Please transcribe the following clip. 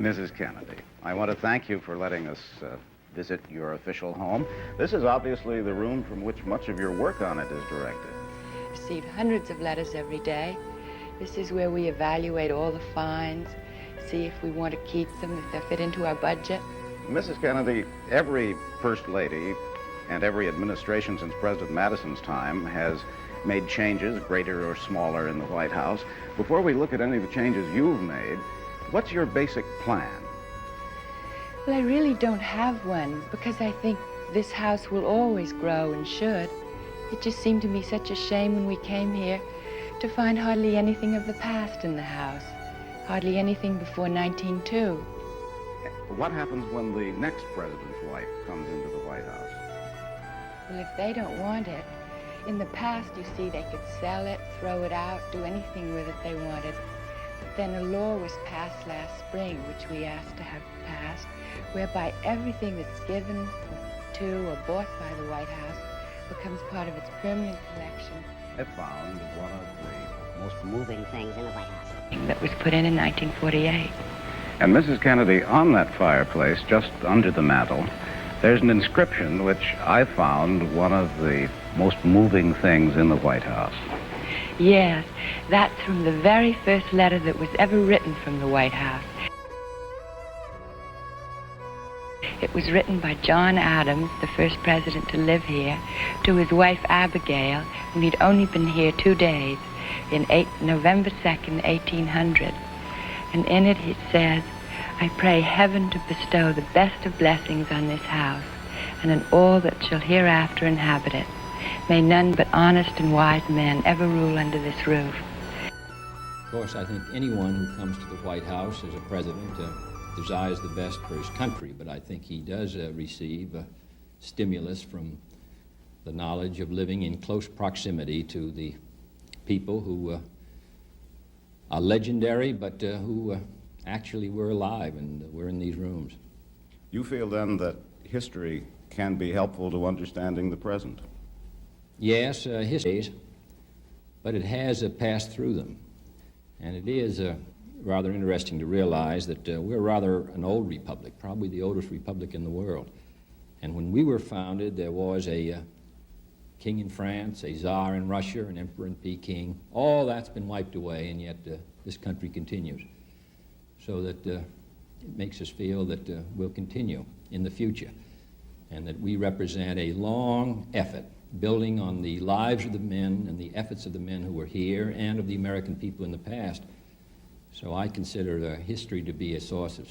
Mrs. Kennedy, I want to thank you for letting us visit your official home. This is obviously the room from which much of your work on it is directed. Receive hundreds of letters every day. This is where we evaluate all the fines, see if we want to keep them, if they fit into our budget. Mrs. Kennedy, every First Lady and every administration since President Madison's time has made changes, greater or smaller, in the White House. Before we look at any of the changes you've made, what's your basic plan? Well, I really don't have one because I think this house will always grow and should. It just seemed to me such a shame when we came here to find hardly anything of the past in the house, hardly anything before 1902. What happens when the next president's wife comes into the White House? Well, if they don't want it, in the past, you see, they could sell it, throw it out, do anything with it they wanted. But then a law was passed last spring, which we asked to have passed, whereby everything that's given to or bought by the White House becomes part of its permanent collection. I found one of the most moving things in the White House that was put in 1948. And Mrs. Kennedy, on that fireplace, just under the mantel, there's an inscription which I found one of the most moving things in the White House. Yes, that's from the very first letter that was ever written from the White House. It was written by John Adams, the first president to live here, to his wife Abigail, when he'd only been here 2 days, in November 2nd, 1800. And in it says, "I pray heaven to bestow the best of blessings on this house, and on all that shall hereafter inhabit it. May none but honest and wise men ever rule under this roof." Of course, I think anyone who comes to the White House as a president desires the best for his country, but I think he does receive a stimulus from the knowledge of living in close proximity to the people who are legendary, but who actually were alive and were in these rooms. You feel then that history can be helpful to understanding the present? Yes, history, but it has passed through them. And it is rather interesting to realize that we're rather an old republic, probably the oldest republic in the world. And when we were founded, there was a king in France, a czar in Russia, an emperor in Peking. All that's been wiped away, and yet this country continues. So that it makes us feel that we'll continue in the future, and that we represent a long effort building on the lives of the men and the efforts of the men who were here and of the American people in the past. So I consider history to be a source of